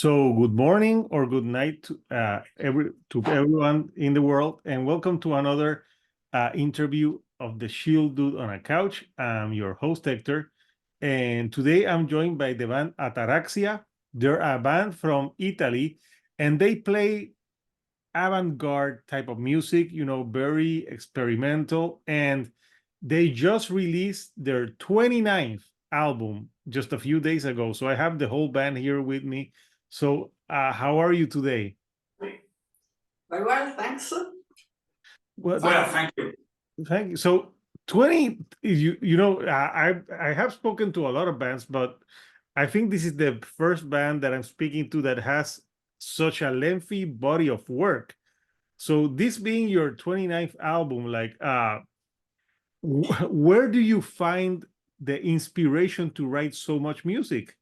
So good morning or good night to everyone in the world, and welcome to another interview of the Shield Dude on a Couch. I'm your host, Hector, and today I'm joined by the band Ataraxia. They're a band from Italy, and they play avant-garde type of music, very experimental, and they just released their 29th album just a few days ago. So I have the whole band here with me. So how are you today? Very well, thanks. Well, Thank you. Thank you. So I have spoken to a lot of bands, but I think this is the first band that I'm speaking to that has such a lengthy body of work. So this being your 29th album, where do you find the inspiration to write so much music?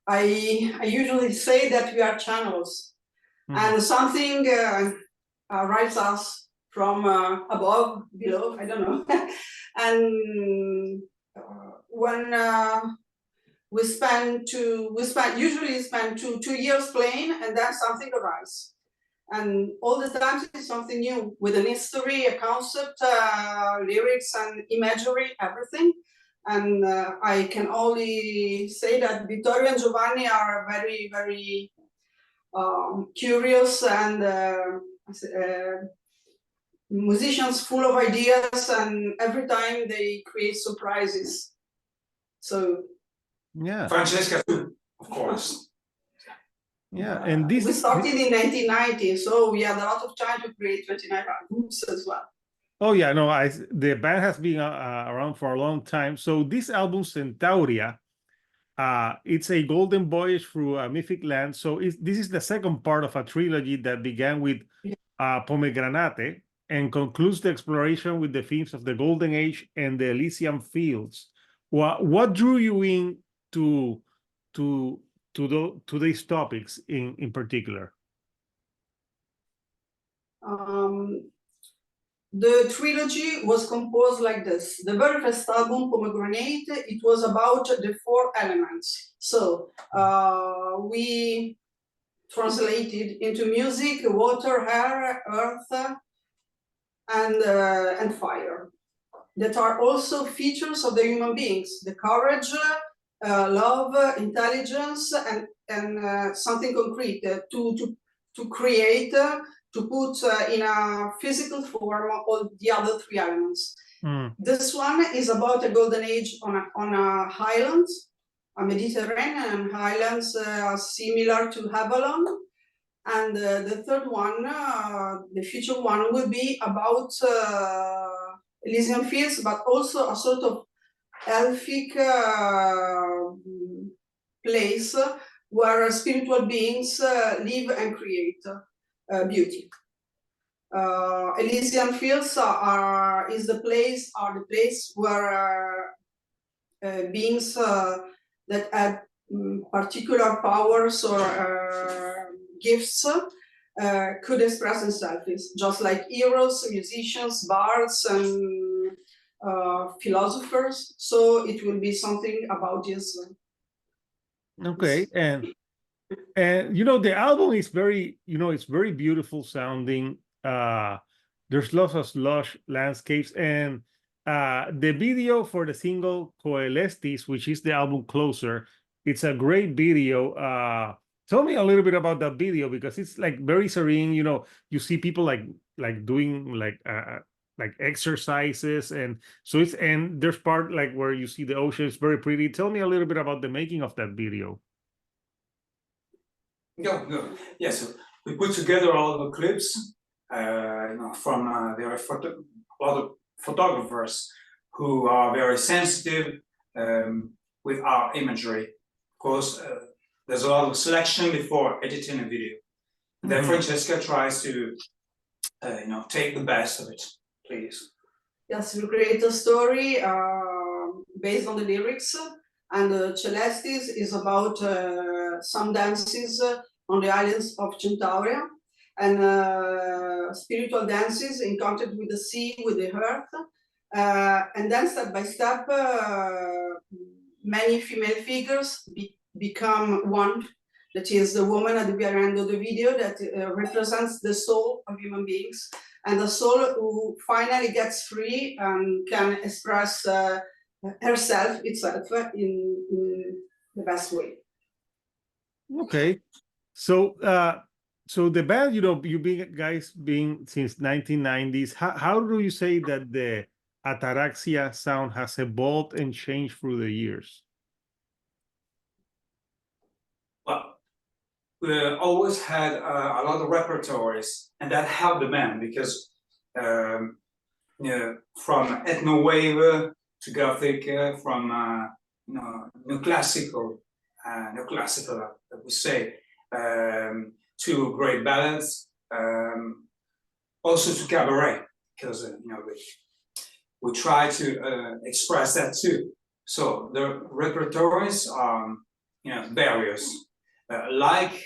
I usually say that we are channels, and something arrives us from above, below, I don't know. And when we usually spend two years playing, and then something arises. And all the time it's something new, with an history, a concept, lyrics and imagery, everything. And I can only say that Vittorio and Giovanni are very, very curious and musicians full of ideas, and every time they create surprises. So yeah, Francesca too, of course. Yeah, and we started in 1990, so we had a lot of time to create 29 albums as well. Oh yeah, no, the band has been around for a long time. So this album-Centaurea, it's a golden voyage through a mythic land. So this is the second part of a trilogy that began with Pomegranate and concludes the exploration with the themes of the Golden Age and the Elysian Fields. What drew you in to these topics in particular? The trilogy was composed like this. The very first album, Pomegranate, it was about the 4 elements. So we translated into music water, air, earth, and fire, that are also features of the human beings: the courage, love, intelligence, and something concrete to create, to put in a physical form all the other 3 elements. This one is about a golden age on a highland, a Mediterranean highlands similar to Avalon. And the third one, the future one, will be about Elysian Fields, but also a sort of elfic place where spiritual beings live and create beauty. Elysian Fields are the place where beings that have particular powers or gifts could express themselves, just like heroes, musicians, bards, and philosophers. So it will be something about this. Okay, and the album is very, it's very beautiful sounding. There's lots of lush landscapes, and the video for the single Coelestis, which is the album closer, it's a great video. Tell me a little bit about that video, because it's like very serene. You see people like doing like exercises, and so there's part like where you see the ocean. It's very pretty. Tell me a little bit about the making of that video. No. Yeah, so we put together all the clips from there are a lot of photographers who are very sensitive with our imagery. Of course, there's a lot of selection before editing a video. Then Francesca tries to take the best of it, please. Yes, we create a story based on the lyrics, and Celestis is about some dances on the islands of Centaurea, and spiritual dances in contact with the sea, with the earth, and then step by step, many female figures become one. That is the woman at the very end of the video that represents the soul of human beings, and the soul who finally gets free and can express itself in the best way. Okay. So so the band, you guys being since 1990s, how do you say that the Ataraxia sound has evolved and changed through the years? Well, we always had a lot of repertories, and that helped the band because from ethno wave to gothic, from neoclassical, that we say, to great ballads, also to cabaret, because we try to express that too. So the repertories are various, like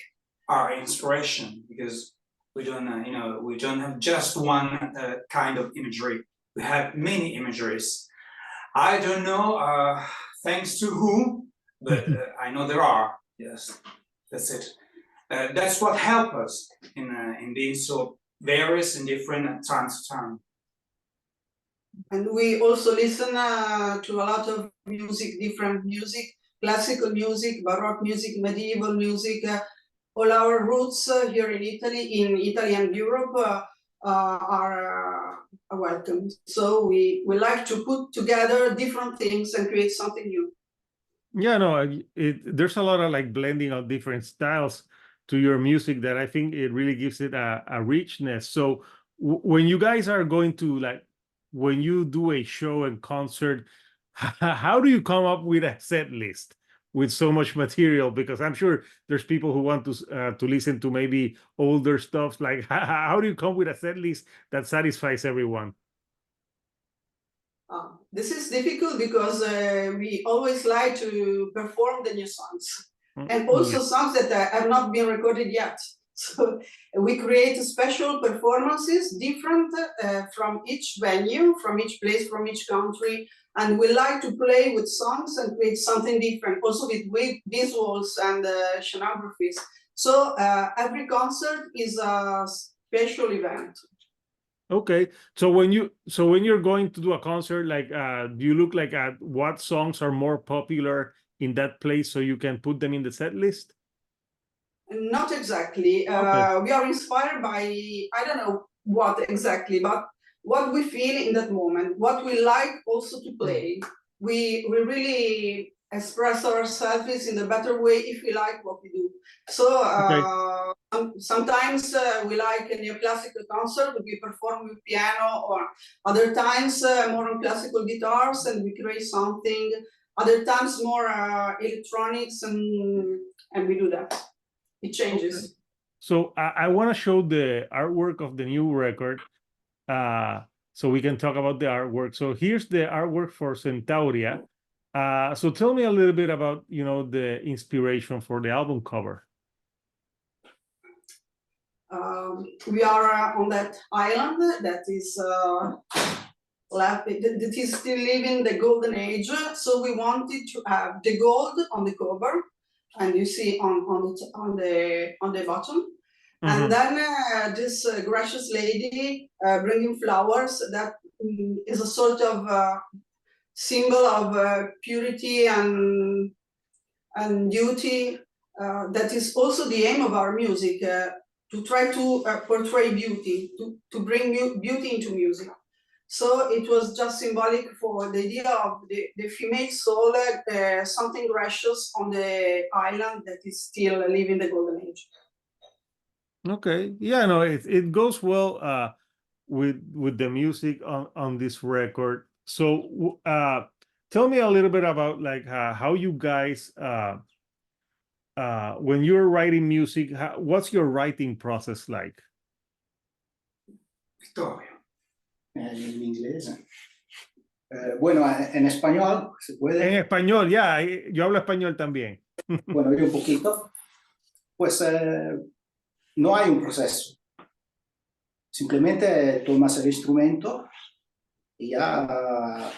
our inspiration, because we don't have just one kind of imagery. We have many imageries. I don't know thanks to whom, but I know there are. Yes, that's it. That's what helps us in being so various and different at time to time. And we also listen to a lot of music, different music, classical music, baroque music, medieval music. All our roots here in Italy and Europe are welcome. So we like to put together different things and create something new. Yeah, no, there's a lot of like blending of different styles to your music that I think it really gives it a richness. So when you guys are going to when you do a show and concert, how do you come up with a set list with so much material? Because I'm sure there's people who want to listen to maybe older stuff. Like, how do you come with a set list that satisfies everyone? This is difficult because we always like to perform the new songs, and also songs that have not been recorded yet. So we create special performances different from each venue, from each place, from each country, and we like to play with songs and create something different, also with visuals and scenographies. So every concert is a special event. Okay, so when you're going to do a concert, like do you look like at what songs are more popular in that place so you can put them in the set list? Not exactly. Okay. We are inspired by, I don't know what exactly, but what we feel in that moment, what we like also to play. We really express ourselves in a better way if we like what we do. So sometimes we like a neoclassical concert, we perform with piano, or other times more on classical guitars and we create something. Other times more electronics and we do that. It changes. Okay. So I want to show the artwork of the new record, so we can talk about the artwork. So here's the artwork for Centaurea. So tell me a little bit about the inspiration for the album cover. We are on that island that is still living the golden age. So we wanted to have the gold on the cover, and you see on the bottom, and then this gracious lady bringing flowers that is a sort of symbol of purity and beauty. That is also the aim of our music, to try to portray beauty, to bring beauty into music. So it was just symbolic for the idea of the female soul, something gracious on the island that is still living the golden age. Okay, yeah, no, it goes well with the music on this record. So tell me a little bit about like how you guys when you're writing music, what's your writing process like? Victoria. En inglés. Bueno, en español, ¿se puede? En español, ya, yo hablo español también. Bueno, yo un poquito. Pues no hay un proceso. Simplemente tomas el instrumento y ya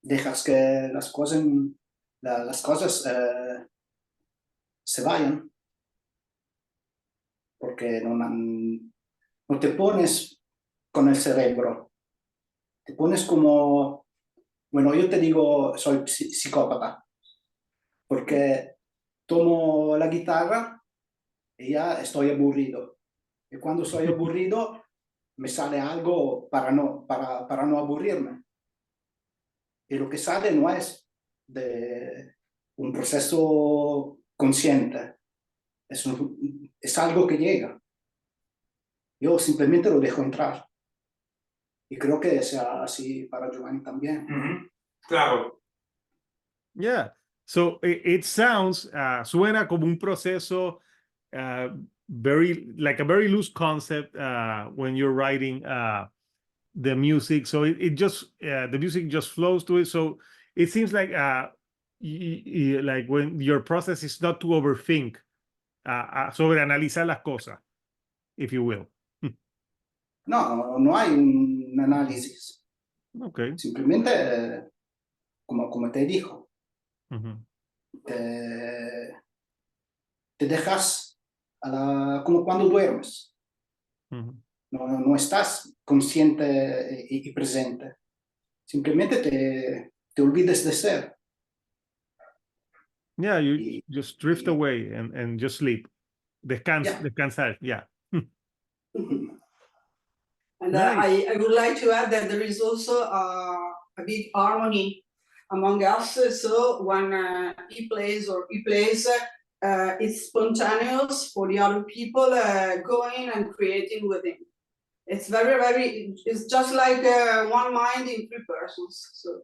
dejas que las cosas se vayan, porque no te pones con el cerebro, te pones como, bueno, yo te digo, soy psicópata, porque tomo la guitarra y ya estoy aburrido. Y cuando estoy aburrido, me sale algo para no aburrirme. Y lo que sale no es de un proceso consciente, es algo que llega. Yo simplemente lo dejo entrar. Y creo que sea así para Giovanni también. Claro. Yeah. So it sounds, suena como un proceso like a very loose concept when you're writing the music. So it just, the music just flows to it. So it seems like, like when your process is not to overthink, sobreanalizar las cosas, if you will. No hay un análisis. Okay. Simplemente, como te dijo, Uh-huh. te dejas como cuando duermes. Uh-huh. No estás consciente y presente. Simplemente te olvides de ser. Yeah, you just drift away and just sleep. Descansar, yeah. And Nice. I would like to add that there is also a big harmony among us. So when he plays, it's spontaneous for the other people going and creating with him. It's very, it's just like one mind in three persons. So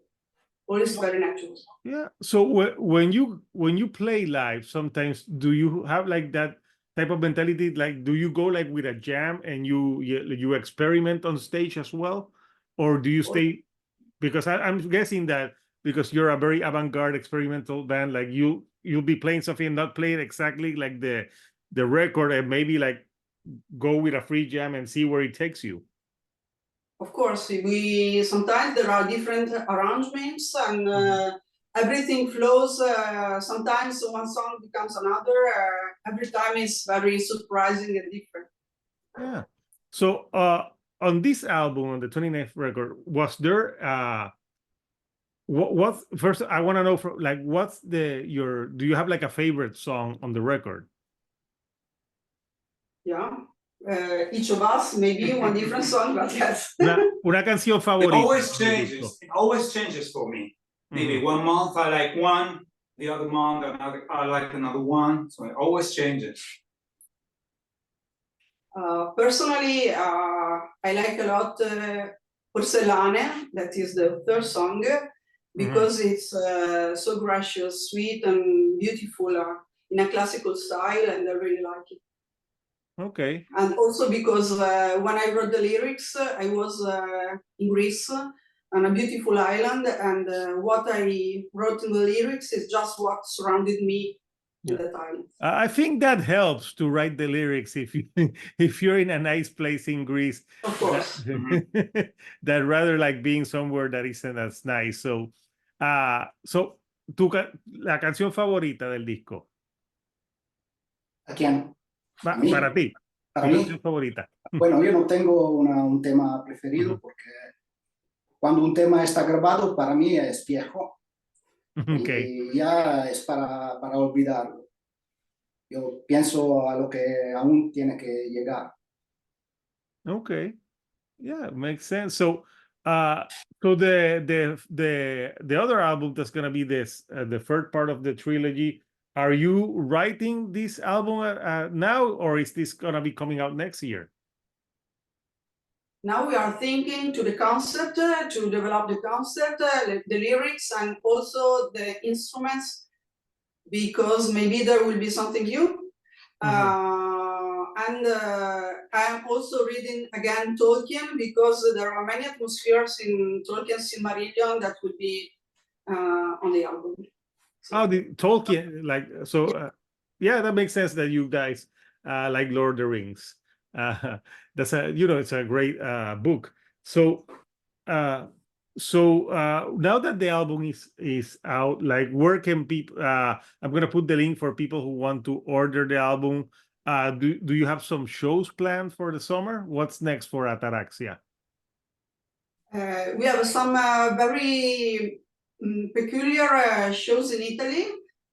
all is very natural. Yeah. So when you play live, sometimes do you have like that type of mentality? Like, do you go like with a jam and you experiment on stage as well, or do you stay? Because I'm guessing that because you're a very avant-garde experimental band, like you'll be playing something and not play it exactly like the record, and maybe like go with a free jam and see where it takes you. Of course, sometimes there are different arrangements and everything flows. Sometimes one song becomes another. Every time is very surprising and different. Yeah. So on this album, on the 29th record, was there what first I want to know from like what's do you have like a favorite song on the record? Yeah. Each of us maybe one different song, but yes. Una canción favorita. It always changes for me. Maybe 1 month I like one, the other month I like another one. So it always changes. Personally, I like a lot Porcellane, that is the third song, because it's so gracious, sweet, and beautiful in a classical style, and I really like it. Okay. And also because when I wrote the lyrics, I was in Greece on a beautiful island, and what I wrote in the lyrics is just what surrounded me in that island. I think that helps to write the lyrics if you're in a nice place in Greece. Of course. That rather like being somewhere that isn't as nice. So, la canción favorita del disco. ¿A quién? Para ti. Para tu mí. canción favorita. Bueno, yo no tengo un tema preferido porque cuando un tema está grabado para mí es viejo. Okay. Y ya es para olvidarlo. Yo pienso a lo que aún tiene que llegar. Okay. Yeah, makes sense. So the other album that's gonna be this the third part of the trilogy. Are you writing this album now, or is this gonna be coming out next year? Now we are thinking to the concept, to develop the concept, the lyrics, and also the instruments, because maybe there will be something new. And I'm also reading again Tolkien, because there are many atmospheres in Tolkien's Silmarillion that would be on the album. So. Oh, the Tolkien, like, so yeah, that makes sense that you guys like Lord of the Rings. That's it's a great book. So now that the album is out, like where can people? I'm gonna put the link for people who want to order the album. Do you have some shows planned for the summer? What's next for Ataraxia? We have some very peculiar shows in Italy.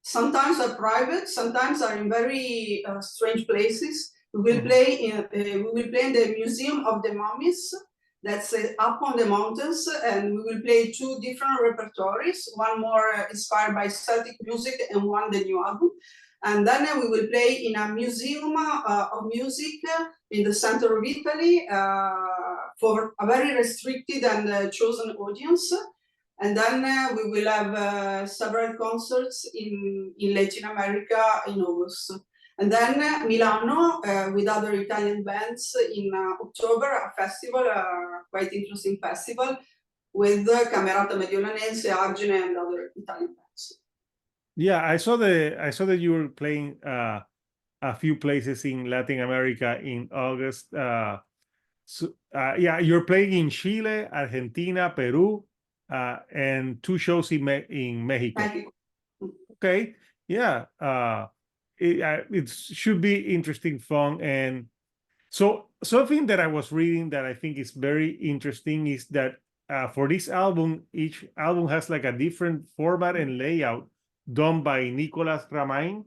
Sometimes are private, sometimes are in very strange places. We will play in the Museum of the Mummies. That's up on the mountains, and we will play two different repertories. One more inspired by Celtic music, and one the new album. And then we will play in a museum of music in the center of Italy for a very restricted and chosen audience. And then we will have several concerts in Latin America in August. And then Milano with other Italian bands in October, a festival, quite interesting festival with Camerata Mediolanense, Argine, and other Italian bands. Yeah, I saw that you were playing a few places in Latin America in August. Yeah, you're playing in Chile, Argentina, Peru, and two shows in Mexico. Okay, yeah. It should be interesting, fun, and so something that I was reading that I think is very interesting is that for this album, each album has like a different format and layout done by Nicolas Ramain.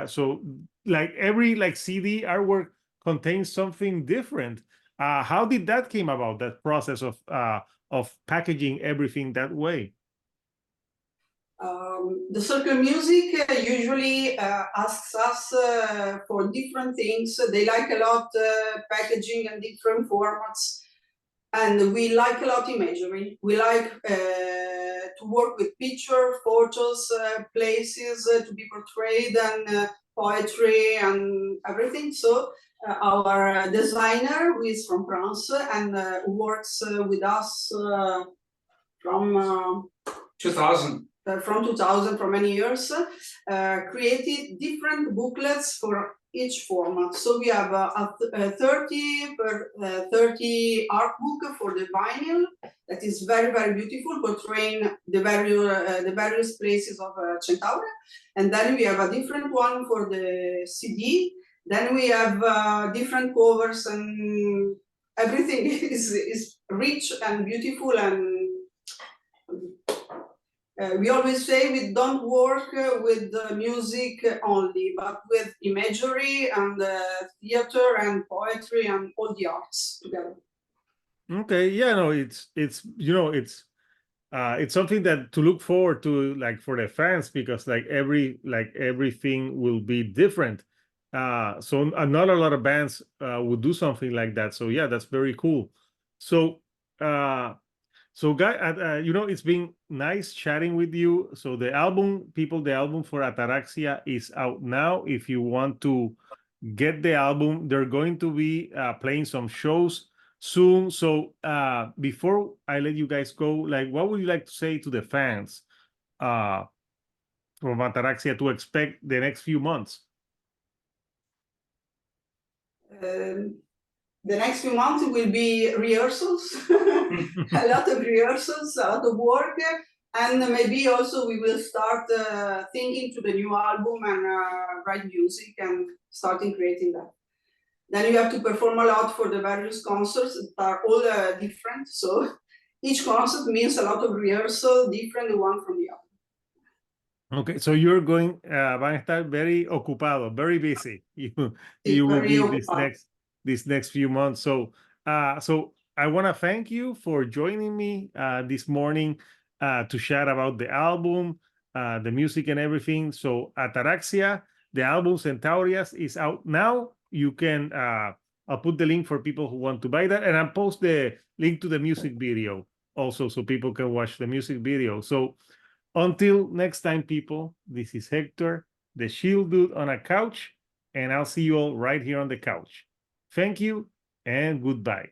So like every CD artwork contains something different. How did that came about, that process of packaging everything that way? The circle music usually asks us for different things. They like a lot packaging and different formats, and we like a lot imagery. We like to work with picture, photos, places to be portrayed, and poetry and everything. So our designer, who is from France and works with us from 2000. From 2000, for many years, created different booklets for each format. So we have a 30 per 30 art book for the vinyl that is very, very beautiful, portraying the various places of Centaurea. And then we have a different one for the CD. Then we have different covers, and everything is rich and beautiful. And we always say we don't work with music only, but with imagery and theater and poetry and all the arts together. Okay, yeah, no, it's something that to look forward to, like for the fans, because everything will be different. So not a lot of bands would do something like that. So yeah, that's very cool. So guys, it's been nice chatting with you. So the album for Ataraxia is out now. If you want to get the album, they're going to be playing some shows soon. So before I let you guys go, like, what would you like to say to the fans from Ataraxia to expect the next few months? The next few months will be rehearsals, a lot of rehearsals, a lot of work, and maybe also we will start thinking to the new album and write music and starting creating that. Then you have to perform a lot for the various concerts that are all different. So each concert means a lot of rehearsal, different one from the other. Okay, so you're going, van a estar very ocupado, very busy. You will be this next few months. So I want to thank you for joining me this morning to chat about the album, the music and everything. So Ataraxia, the album-Centaurea is out now. You can, I'll put the link for people who want to buy that, and I'll post the link to the music video also so people can watch the music video. So until next time, people, this is Hector, the Shield Dude on a couch, and I'll see you all right here on the couch. Thank you and goodbye.